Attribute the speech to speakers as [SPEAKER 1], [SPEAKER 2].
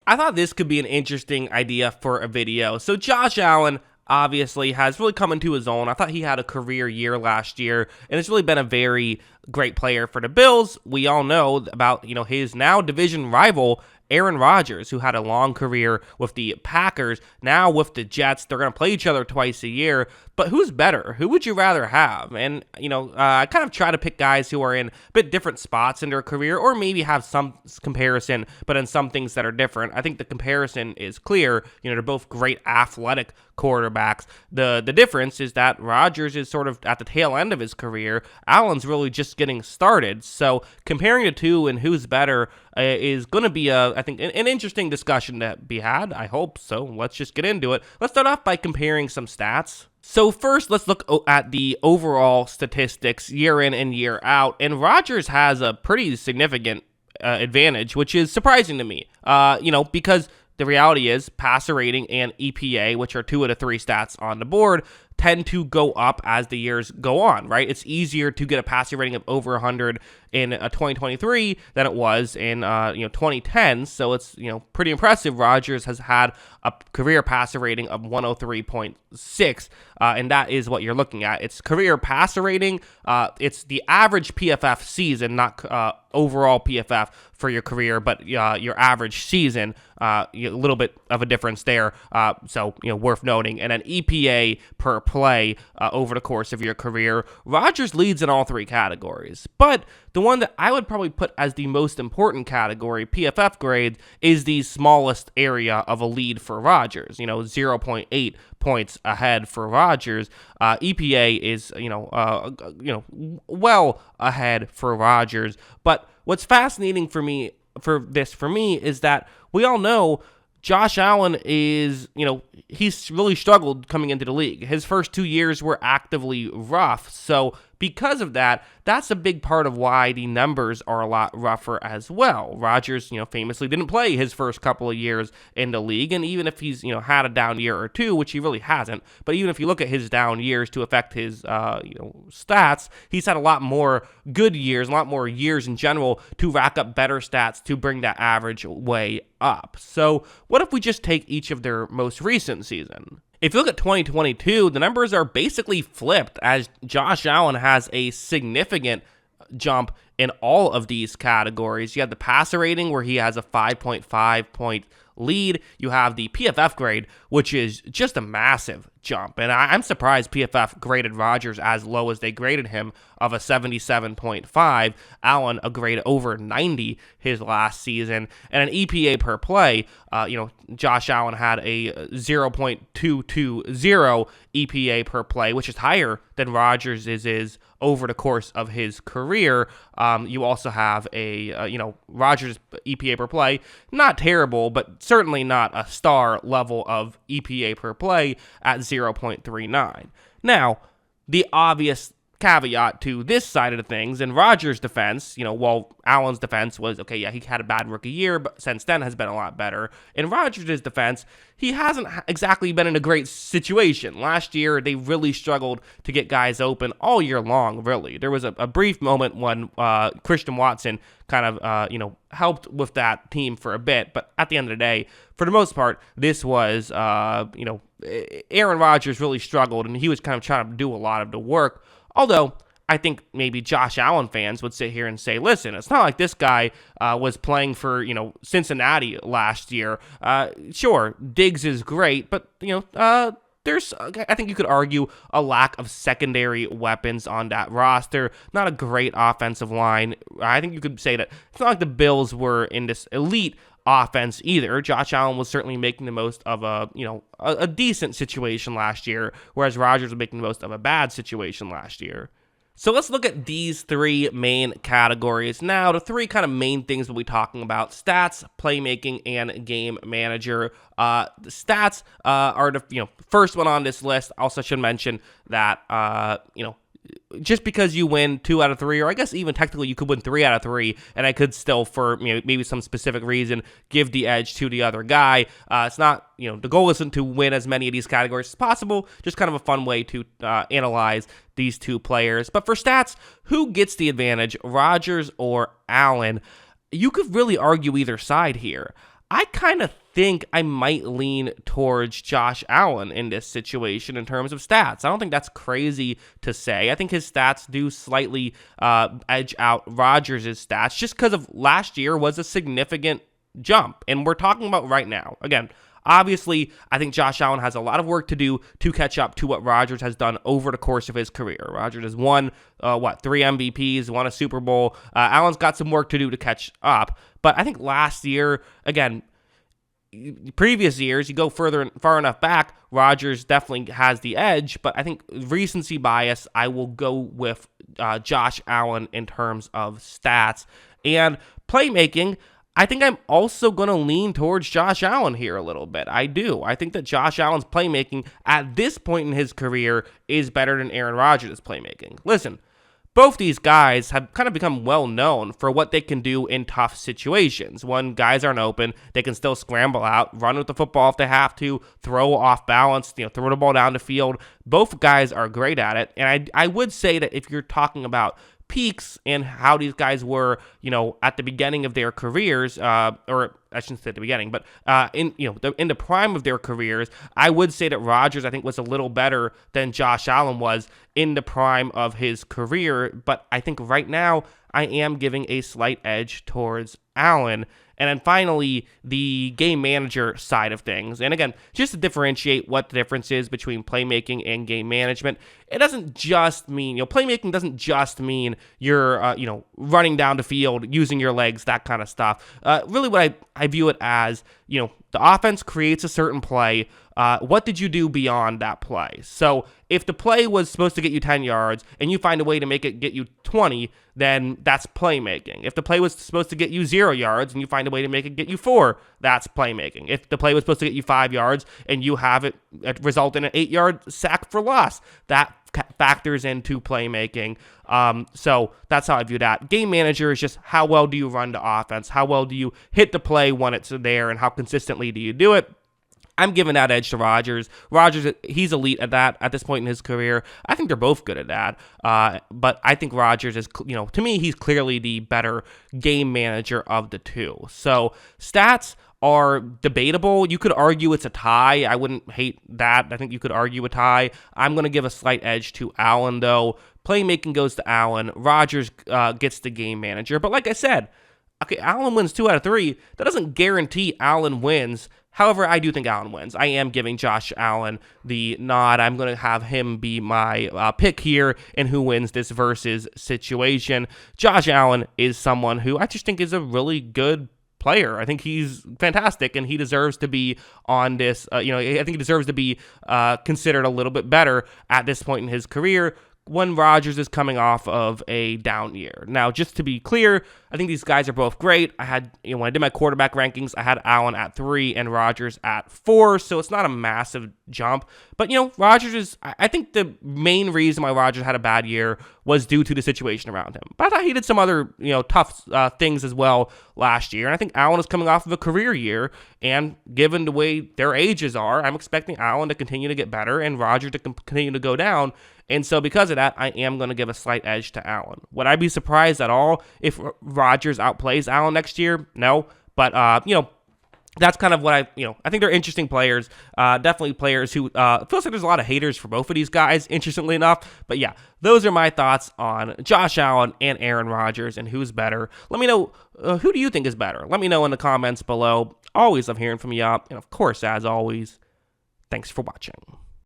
[SPEAKER 1] I thought this could be an interesting idea for a video. So Josh Allen obviously has really come into his own. I thought he had a career year last year, and it's really been a very great player for the Bills. We all know about, his now division rival, Aaron Rodgers, who had a long career with the Packers. Now with the Jets, they're going to play each other twice a year. But who's better? Who would you rather have? And, I kind of try to pick guys who are in a bit different spots in their career, or maybe have some comparison, but in some things that are different. I think the comparison is clear. They're both great athletic quarterbacks. The difference is that Rodgers is sort of at the tail end of his career. Allen's really just getting started. So comparing the two and who's better is going to be, I think, an interesting discussion to be had. I hope so. Let's just get into it. Let's start off by comparing some stats. So first, let's look at the overall statistics year in and year out. And Rodgers has a pretty significant advantage, which is surprising to me, because the reality is passer rating and EPA, which are 2 out of 3 stats on the board, tend to go up as the years go on, right? It's easier to get a passer rating of over 100 in 2023 than it was in 2010. So it's pretty impressive. Rodgers has had a career passer rating of 103.6, and that is what you're looking at. It's career passer rating. It's the average PFF season, not overall PFF for your career, but your average season. A little bit of a difference there. So worth noting. And an EPA per play over the course of your career. Rodgers leads in all 3 categories, but the one that I would probably put as the most important category, PFF grade, is the smallest area of a lead for Rodgers. 0.8 points ahead for Rodgers. EPA is well ahead for Rodgers. But what's fascinating for me is that we all know Josh Allen is, he's really struggled coming into the league. His first 2 years were actively rough. So because of that, that's a big part of why the numbers are a lot rougher as well. Rodgers, famously didn't play his first couple of years in the league. And even if he's, had a down year or two, which he really hasn't, but even if you look at his down years to affect his, stats, he's had a lot more good years, a lot more years in general to rack up better stats to bring that average way up. So what if we just take each of their most recent season? If you look at 2022, the numbers are basically flipped, as Josh Allen has a significant jump in all of these categories. You have the passer rating, where he has a 5.5 point lead. You have the PFF grade, which is just a massive jump. And I'm surprised PFF graded Rodgers as low as they graded him, of a 77.5. Allen, a grade over 90 his last season. And an EPA per play, Josh Allen had a 0.220 EPA per play, which is higher than Rodgers is over the course of his career. You also have a, Rodgers EPA per play, not terrible, but certainly not a star level of EPA per play at 0.39. Now, the obvious caveat to this side of the things, in Rodgers' defense, while Allen's defense was, okay, yeah, he had a bad rookie year, but since then has been a lot better. In Rodgers' defense, he hasn't exactly been in a great situation. Last year, they really struggled to get guys open all year long, really. There was a brief moment when Christian Watson kind of, helped with that team for a bit, but at the end of the day, for the most part, this was, Aaron Rodgers really struggled, and he was kind of trying to do a lot of the work. Although, I think maybe Josh Allen fans would sit here and say, listen, it's not like this guy was playing for, Cincinnati last year. Sure, Diggs is great, but, there's, I think you could argue, a lack of secondary weapons on that roster. Not a great offensive line. I think you could say that it's not like the Bills were in this elite offense either. Josh Allen was certainly making the most of a decent situation last year, whereas Rodgers was making the most of a bad situation last year. So let's look at these 3 main categories. Now, the 3 kind of main things we'll be talking about: stats, playmaking, and game manager. The stats are the first one on this list. Also should mention that just because you win 2 out of 3, or I guess even technically you could win 3 out of 3, and I could still, for maybe some specific reason, give the edge to the other guy. It's not, the goal isn't to win as many of these categories as possible, just kind of a fun way to analyze these 2 players. But for stats, who gets the advantage, Rodgers or Allen? You could really argue either side here. I kind of think I might lean towards Josh Allen in this situation in terms of stats. I don't think that's crazy to say. I think his stats do slightly edge out Rodgers' stats just because of last year was a significant jump. And we're talking about right now. Again, obviously, I think Josh Allen has a lot of work to do to catch up to what Rodgers has done over the course of his career. Rodgers has won, 3 MVPs, won a Super Bowl. Allen's got some work to do to catch up. But I think last year, again, previous years, you go far enough back, Rodgers definitely has the edge. But I think recency bias, I will go with Josh Allen in terms of stats. And playmaking, I think I'm also going to lean towards Josh Allen here a little bit. I do. I think that Josh Allen's playmaking at this point in his career is better than Aaron Rodgers' playmaking. Listen, both these guys have kind of become well known for what they can do in tough situations. When guys aren't open, they can still scramble out, run with the football if they have to, throw off balance, throw the ball down the field. Both guys are great at it. And I would say that if you're talking about peaks and how these guys were, at the beginning of their careers, or I shouldn't say at the beginning, but in the prime of their careers, I would say that Rodgers, I think, was a little better than Josh Allen was in the prime of his career. But I think right now I am giving a slight edge towards Allen. And then finally, the game manager side of things. And again, just to differentiate what the difference is between playmaking and game management, it doesn't just mean, playmaking doesn't just mean you're, running down the field, using your legs, that kind of stuff. Really what I view it as, the offense creates a certain play. What did you do beyond that play? So if the play was supposed to get you 10 yards and you find a way to make it get you 20, then that's playmaking. If the play was supposed to get you 0 yards and you find a way to make it get you 4, that's playmaking. If the play was supposed to get you 5 yards and you have it result in an 8-yard sack for loss, that factors into playmaking. So that's how I view that. Game manager is just how well do you run the offense? How well do you hit the play when it's there, and how consistently do you do it? I'm giving that edge to Rodgers. Rodgers, he's elite at that at this point in his career. I think they're both good at that. But I think Rodgers is, to me, he's clearly the better game manager of the two. So stats are debatable. You could argue it's a tie. I wouldn't hate that. I think you could argue a tie. I'm going to give a slight edge to Allen, though. Playmaking goes to Allen. Rodgers gets the game manager. But like I said, okay, Allen wins 2 out of 3. That doesn't guarantee Allen wins. However, I do think Allen wins. I am giving Josh Allen the nod. I'm going to have him be my pick here in who wins this versus situation. Josh Allen is someone who I just think is a really good player. I think he's fantastic, and he deserves to be on this. I think he deserves to be considered a little bit better at this point in his career, when Rodgers is coming off of a down year. Now, just to be clear, I think these guys are both great. I had, when I did my quarterback rankings, I had Allen at 3 and Rodgers at 4, so it's not a massive jump. But, Rodgers is, I think the main reason why Rodgers had a bad year was due to the situation around him. But I thought he did some other, tough things as well last year. And I think Allen is coming off of a career year, and given the way their ages are, I'm expecting Allen to continue to get better and Rodgers to continue to go down. And so because of that, I am going to give a slight edge to Allen. Would I be surprised at all if Rodgers outplays Allen next year? No. But, that's kind of what I think they're interesting players. Definitely players who, it feels like there's a lot of haters for both of these guys, interestingly enough. But yeah, those are my thoughts on Josh Allen and Aaron Rodgers and who's better. Let me know, who do you think is better? Let me know in the comments below. Always love hearing from you. And of course, as always, thanks for watching.